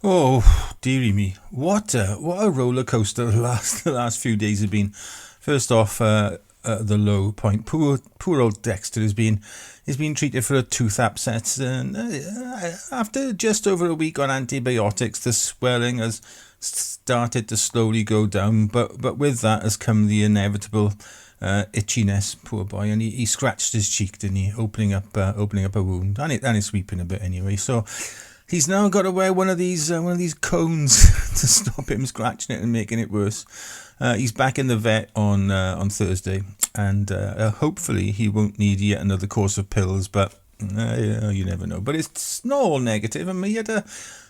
Oh, dearie me! What a roller coaster the last few days have been. First off, the low point. Poor old Dexter has been treated for a tooth abscess, and after just over a week on antibiotics, the swelling has started to slowly go down. But with that has come the inevitable itchiness. Poor boy, and he scratched his cheek, didn't he? Opening up a wound, and it's weeping a bit anyway. So. He's now got to wear one of these cones to stop him scratching it and making it worse. He's back in the vet on Thursday, and hopefully he won't need yet another course of pills. But you never know. But it's not all negative. I mean, he had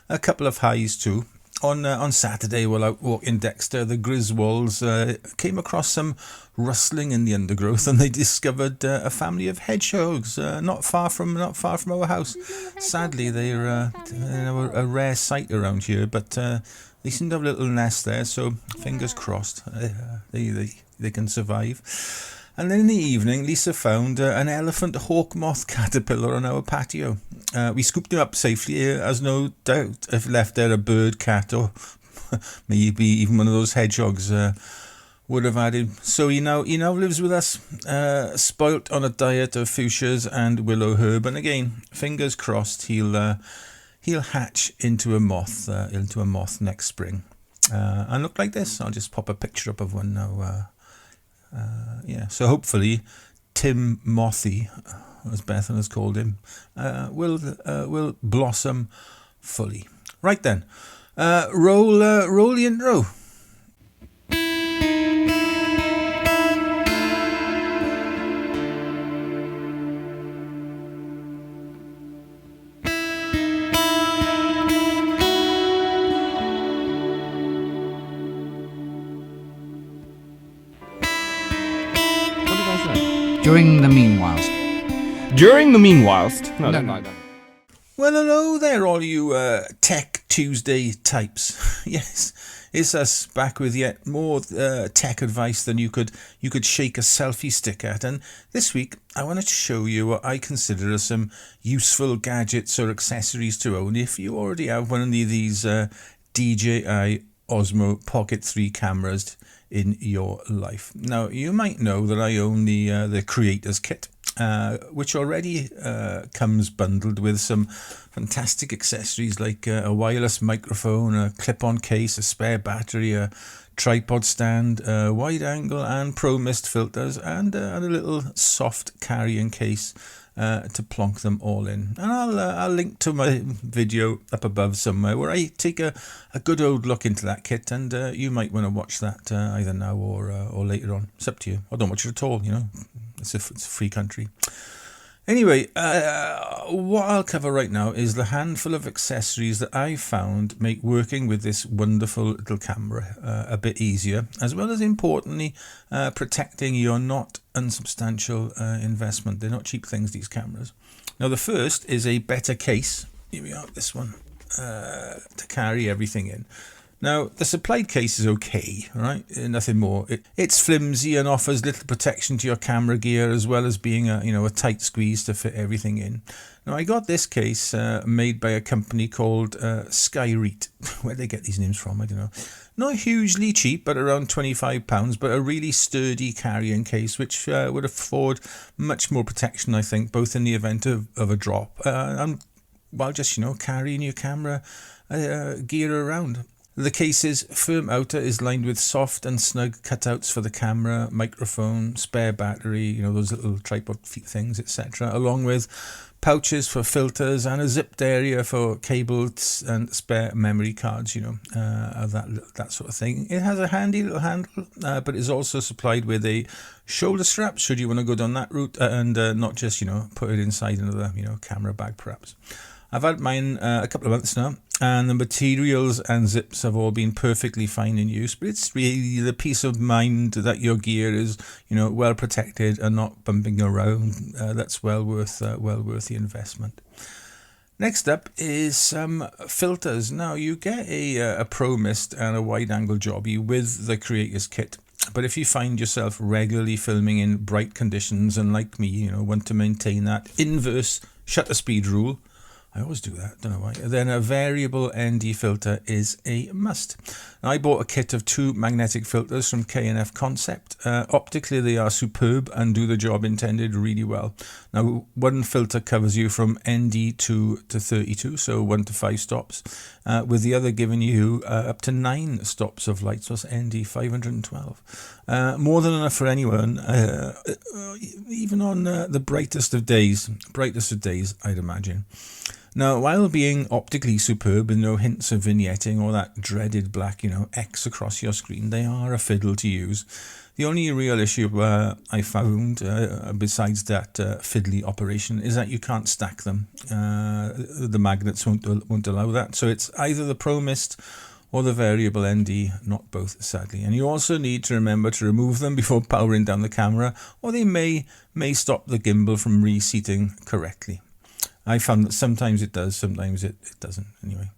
a couple of highs too. On Saturday, while out walking Dexter, the Griswolds came across some rustling in the undergrowth, and they discovered a family of hedgehogs not far from our house. Sadly, they're a rare sight around here, but they seem to have a little nest there. So fingers crossed, they can survive. And then in the evening, Lisa found an elephant hawk moth caterpillar on our patio. We scooped him up safely, as no doubt if left there a bird, cat, or maybe even one of those hedgehogs would have had him. So he now lives with us, spoilt on a diet of fuchsias and willow herb. And again, fingers crossed, he'll hatch into a moth next spring. And look like this. I'll just pop a picture up of one now. So hopefully Tim Mothy, as Bethan has called him, will blossom fully. Right then, roll the intro. During the meanwhilest. No. Well, hello there, all you Tech Tuesday types. Yes, it's us back with yet more tech advice than you could shake a selfie stick at. And this week, I wanted to show you what I consider as some useful gadgets or accessories to own if you already have one of these DJi Osmo Pocket 3 cameras in your life. Now, you might know that I own the Creators Kit, which already comes bundled with some fantastic accessories like a wireless microphone, a clip-on case, a spare battery, a tripod stand, wide angle and pro mist filters, and a little soft carrying case to plonk them all in. And I'll link to my video up above somewhere where I take a good old look into that kit, and you might want to watch that either now or later on. It's up to you. I don't watch it at all, It's a free country. Anyway, what I'll cover right now is the handful of accessories that I found make working with this wonderful little camera a bit easier, as well as importantly protecting your not unsubstantial investment. They're not cheap things, these cameras. Now, the first is a better case. Here we are, this one, to carry everything in. Now, the supplied case is okay, right? Nothing more. It's flimsy and offers little protection to your camera gear, as well as being a tight squeeze to fit everything in. Now, I got this case made by a company called Skyreat. Where they get these names from, I don't know. Not hugely cheap, but around £25, but a really sturdy carrying case, which would afford much more protection, I think, both in the event of a drop and while just, carrying your camera gear around. The case's firm outer is lined with soft and snug cutouts for the camera, microphone, spare battery, those little tripod things, etc., along with pouches for filters and a zipped area for cables and spare memory cards, that sort of thing. It has a handy little handle, but is also supplied with a shoulder strap, should you want to go down that route, and not just, put it inside another, camera bag perhaps. I've had mine a couple of months now, and the materials and zips have all been perfectly fine in use, but it's really the peace of mind that your gear is, well protected and not bumping around. That's well worth the investment. Next up is some filters. Now, you get a Pro Mist and a wide angle jobby with the Creators Kit. But if you find yourself regularly filming in bright conditions and, like me, want to maintain that inverse shutter speed rule, I always do that, don't know why. Then a variable ND filter is a must. I bought a kit of 2 magnetic filters from K&F Concept. Optically, they are superb and do the job intended really well. Now, one filter covers you from ND2 to 32, so 1 to 5 stops, with the other giving you up to 9 stops of light, so it's ND 512. More than enough for anyone, even on the brightest of days, I'd imagine. Now, while being optically superb with no hints of vignetting or that dreaded black, X across your screen, they are a fiddle to use. The only real issue I found, besides that fiddly operation, is that you can't stack them. The magnets won't allow that. So it's either the Pro Mist or the variable ND, not both, sadly. And you also need to remember to remove them before powering down the camera, or they may stop the gimbal from reseating correctly. I found that sometimes it does, sometimes it doesn't. Anyway,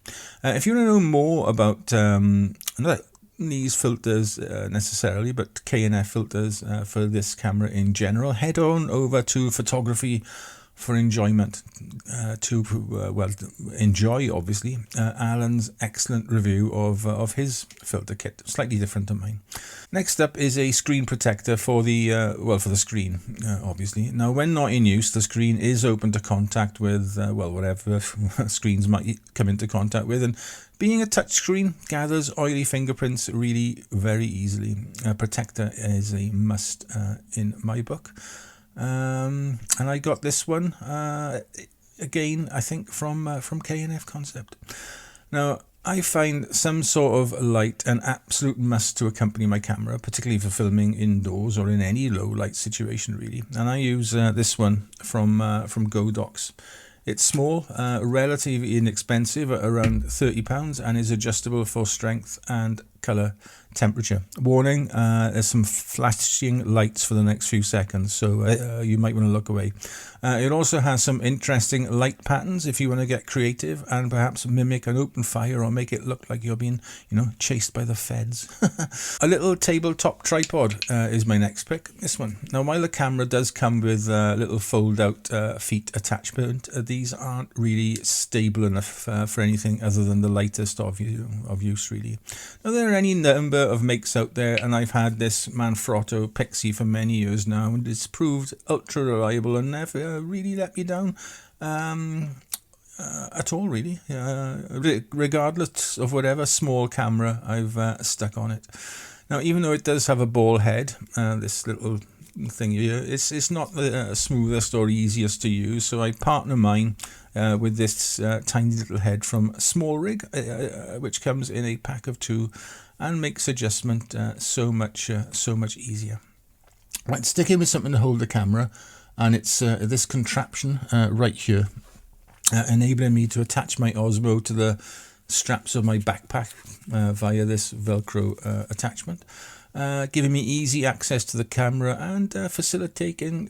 if you want to know more about not these filters necessarily, but K&F filters for this camera in general, head on over to Photography for Enjoyment to enjoy, obviously, Alan's excellent review of his filter kit, slightly different to mine. Next up is a screen protector for the for the screen, obviously. Now, when not in use, the screen is open to contact with whatever screens might come into contact with, and being a touch screen gathers oily fingerprints really very easily. A protector is a must in my book. And I got this one again, I think from K&F Concept. Now, I find some sort of light an absolute must to accompany my camera, particularly for filming indoors or in any low light situation, really. And I use this one from Godox. It's small, relatively inexpensive at around £30, and is adjustable for strength and colour temperature. Warning, there's some flashing lights for the next few seconds, so you might want to look away. It also has some interesting light patterns if you want to get creative and perhaps mimic an open fire or make it look like you're being, chased by the feds. A little tabletop tripod is my next pick, this one. Now, while the camera does come with a little fold-out feet attachment, these aren't really stable enough for anything other than the lightest of use, really. Now, there are any number of makes out there, and I've had this Manfrotto Pixie for many years now, and it's proved ultra reliable and never really let me down at all, really, regardless of whatever small camera I've stuck on it. Now, even though it does have a ball head, this little thing here, it's not the smoothest or easiest to use, so I partner mine with this tiny little head from Smallrig, which comes in a pack of 2 and makes adjustment so much easier. Right, sticking with something to hold the camera, and it's this contraption right here, enabling me to attach my Osmo to the straps of my backpack via this Velcro attachment, giving me easy access to the camera and facilitating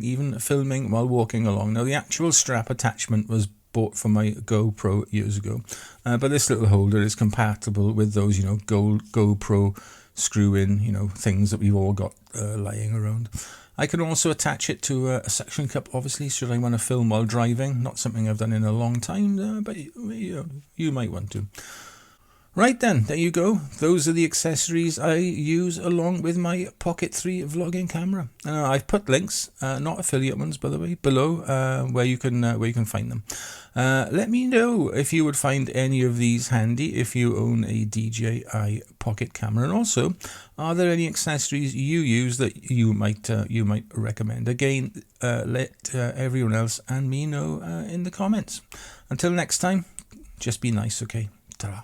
even filming while walking along. Now, the actual strap attachment was bought for my GoPro years ago, but this little holder is compatible with those GoPro screw-in things that we've all got lying around. I can also attach it to a suction cup, obviously, should I want to film while driving. Not something I've done in a long time, but you might want to. Right then, there you go. Those are the accessories I use along with my Pocket 3 vlogging camera. I've put links, not affiliate ones, by the way, below where you can find them. Let me know if you would find any of these handy if you own a DJi Pocket camera, and also, are there any accessories you use that you might recommend? Again, let everyone else and me know in the comments. Until next time, just be nice, okay? Ta-ra.